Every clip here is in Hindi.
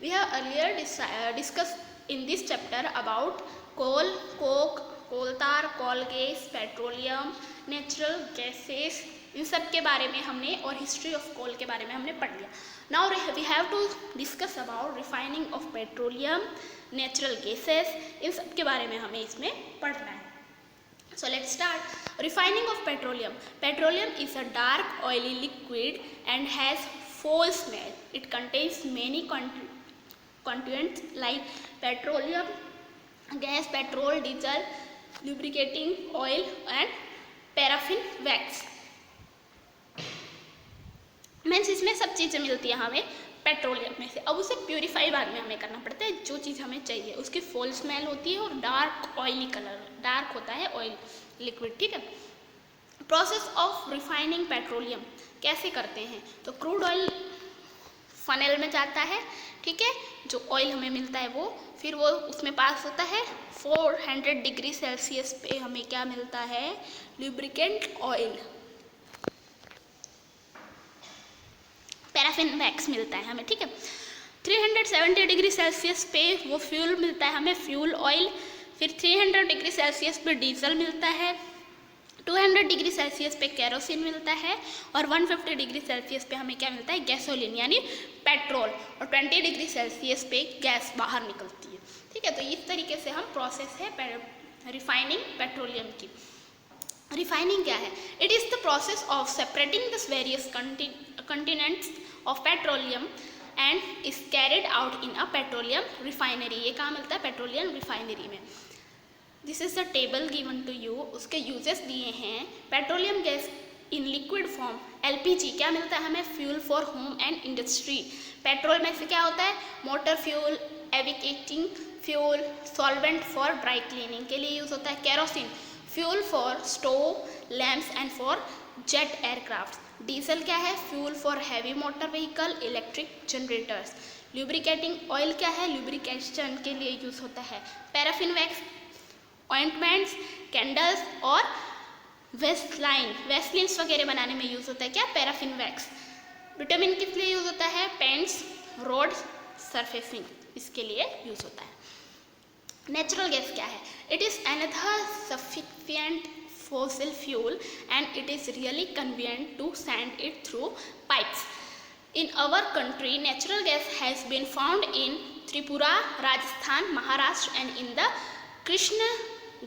We have earlier discussed in this chapter about coal, coke, coal tar, coal gas, petroleum, natural gases, इन सब के बारे में हमने और हिस्ट्री ऑफ कोल के बारे में हमने पढ़ लिया. Now we have to discuss about refining of petroleum, natural gases, इन सब के बारे में हमें इसमें पढ़ना है. So let's start. Refining of petroleum. Petroleum is a dark oily liquid and has foul smell. It contains many constituents like petroleum gas, petrol, diesel, lubricating oil and paraffin wax. Means इसमें सब चीज़ें मिलती है हमें पेट्रोलियम में से. अब उसे प्यूरीफाई बाद में हमें करना पड़ता है. जो चीज़ हमें चाहिए उसकी फॉल स्मेल होती है और डार्क ऑयली कलर, डार्क होता है ऑयल लिक्विड. ठीक है. प्रोसेस ऑफ रिफाइनिंग पेट्रोलियम कैसे करते हैं? तो क्रूड ऑयल फनेल में जाता है. ठीक है. जो ऑयल हमें मिलता है वो फिर वो उसमें पास होता है. 400 डिग्री सेल्सियस पे हमें क्या मिलता है? लुब्रिकेंट ऑयल, पैराफिन वैक्स मिलता है हमें. ठीक है. 370 डिग्री सेल्सियस पे वो फ्यूल मिलता है हमें, फ्यूल ऑयल. फिर 300 डिग्री सेल्सियस पे डीजल मिलता है. 200 डिग्री सेल्सियस पे केरोसिन मिलता है. और 150 डिग्री सेल्सियस पे हमें क्या मिलता है? गैसोलीन यानी पेट्रोल. और 20 डिग्री सेल्सियस पे गैस बाहर निकलती है. ठीक है. तो इस तरीके से हम प्रोसेस है रिफाइनिंग पेट्रोलियम की. रिफाइनिंग क्या है? It is the process of separating the various continents of petroleum and is carried out in a petroleum refinery. ये कहाँ मिलता है? पेट्रोलियम रिफाइनरी में. This is the table given to you. उसके यूजेस दिए हैं. Petroleum gas in liquid form, LPG क्या मिलता है हमें? Fuel for home and industry. Petrol में से क्या होता है? मोटर फ्यूल, एविकेटिंग fuel, solvent for dry cleaning के लिए यूज होता है. Kerosene fuel for stove, lamps and for jet aircraft. Diesel क्या है? Fuel for heavy motor vehicle, electric generators. Lubricating oil क्या है? लुब्रिकेशन के लिए यूज होता है. पैराफिन वैक्स ऑइंटमेंट्स, कैंडल्स और वेस्लिन्स वगैरह बनाने में यूज होता है. क्या? Paraffin wax. विटामिन किस लिए यूज होता है? पेंट्स, रोड्स, सरफेसिंग, इसके लिए यूज होता है. नेचुरल गैस क्या है? It is another sufficient fossil fuel and it is really convenient to send it through pipes. In our country, natural gas has been found in Tripura, Rajasthan, Maharashtra and in the Krishna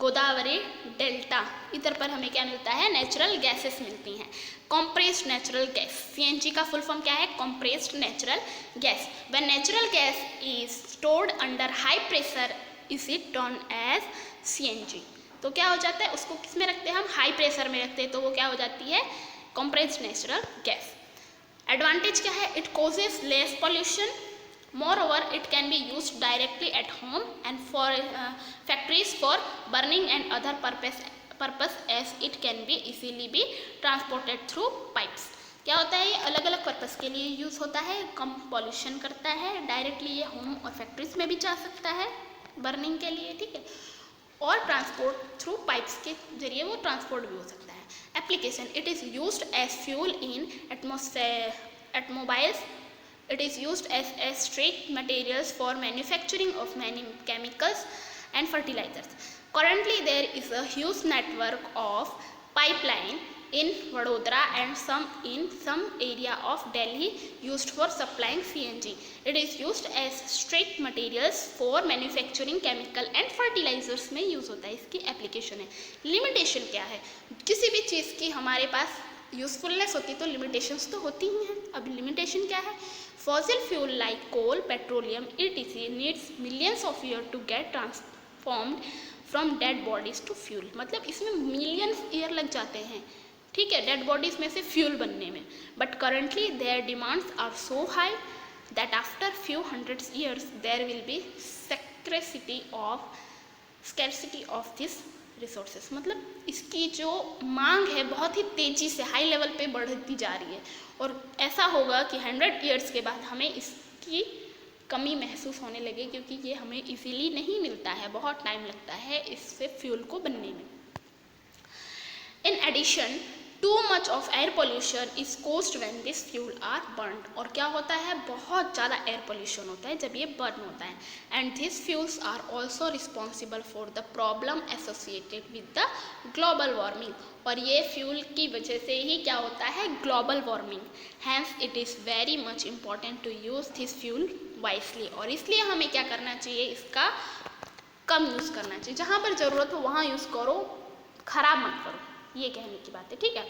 Godavari Delta. इधर पर हमें क्या मिलता है? नेचुरल गैसेस मिलती हैं. compressed natural gas, CNG का फुल फॉर्म क्या है? compressed natural gas. When natural gas is stored under high pressure, is it known as CNG. तो क्या हो जाता है? उसको किस में रखते हैं हम? हाई प्रेशर में रखते हैं. तो वो क्या हो जाती है? Compressed natural gas. एडवांटेज क्या है? It causes less pollution. Moreover it can be use directly at home and for factories for burning and other purpose as it can be easily be transported through pipes. क्या होता है? ये अलग अलग पर्पस के लिए यूज होता है. कम पॉल्यूशन करता है. डायरेक्टली ये होम और फैक्ट्रीज में भी जा सकता है बर्निंग के लिए. ठीक है. और ट्रांसपोर्ट थ्रू पाइप्स के जरिए वो ट्रांसपोर्ट भी हो सकता है. Application, it is used as fuel in automobiles. It is used as straight materials for manufacturing of many chemicals and fertilisers. Currently there is a huge network of pipeline in Vadodara and some area of Delhi used for supplying CNG. It is used as straight materials for manufacturing chemical and fertilizers में यूज होता है. इसकी एप्लीकेशन है. लिमिटेशन क्या है? किसी भी चीज़ की हमारे पास यूजफुलनेस होती है तो लिमिटेशंस तो होती ही हैं. अब लिमिटेशन क्या है? Fossil fuel like coal, petroleum etc needs millions of years to get transformed from dead bodies to fuel. मतलब इसमें मिलियंस ईयर लग जाते हैं. ठीक है. डेड बॉडीज में से फ्यूल बनने में. But currently there demands are so high that after few hundred years there will be scarcity of this resources. मतलब इसकी जो मांग है बहुत ही तेज़ी से हाई लेवल पे बढ़ती जा रही है. और ऐसा होगा कि 100 ईयर्स के बाद हमें इसकी कमी महसूस होने लगे क्योंकि ये हमें इजीली नहीं मिलता है. बहुत टाइम लगता है इससे फ्यूल को बनने में. In addition, too much of air pollution is caused when this fuel are burn. और क्या होता है, बहुत ज़्यादा एयर पोल्यूशन होता है जब ये बर्न होता है। And this fuels are also responsible for the problem associated with the global warming. और ये फ्यूल की वजह से ही क्या होता है, global warming. Hence it is very much important to use this fuel wisely. और इसलिए हमें क्या करना चाहिए, इसका कम यूज़ करना चाहिए, जहाँ पर ज़रूरत हो वहाँ यूज़ करो, खराब मत करो, ये कहने की बात है, ठीक है।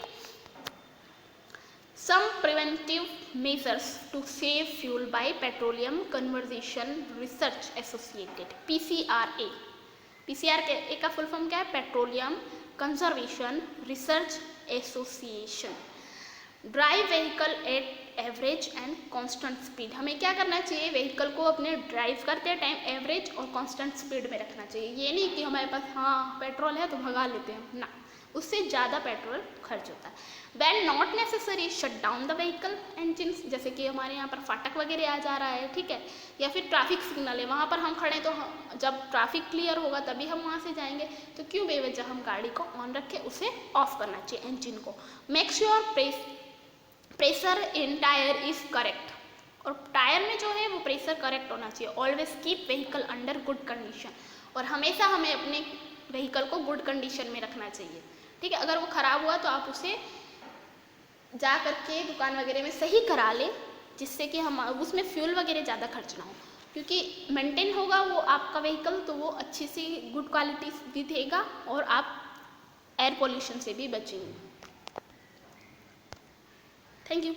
Some preventive measures to save fuel by petroleum conservation research associated, PCRA। PCRA का फुल फॉर्म क्या है, petroleum conservation research association. Drive vehicle at average and constant speed. हमें क्या करना चाहिए, व्हीकल को अपने ड्राइव करते टाइम एवरेज और कांस्टेंट स्पीड में रखना चाहिए। ये नहीं कि हमारे पास हाँ पेट्रोल है तो भगा लेते हैं, ना, उससे ज़्यादा पेट्रोल खर्च होता है। When not necessary shut down the vehicle engine, जैसे कि हमारे यहाँ पर फाटक वगैरह आ जा रहा है, ठीक है, या फिर ट्रैफिक सिग्नल है, वहाँ पर हम खड़े तो जब ट्रैफिक क्लियर होगा तभी हम वहाँ से जाएंगे, तो क्यों बेवजह हम गाड़ी को ऑन रखें, उसे ऑफ करना चाहिए इंजन को। Make sure pressure in tyre is correct. और टायर में जो है वो प्रेशर करेक्ट होना चाहिए। Always keep vehicle under good condition. और हमेशा हमें अपने व्हीकल को गुड कंडीशन में रखना चाहिए, ठीक है। अगर वो ख़राब हुआ तो आप उसे जा करके दुकान वगैरह में सही करा लें, जिससे कि हम उसमें फ्यूल वगैरह ज़्यादा खर्च ना हो, क्योंकि मेंटेन होगा वो आपका व्हीकल तो वो अच्छी सी गुड क्वालिटी भी देगा और आप एयर पोल्यूशन से भी बचेंगे। Thank you.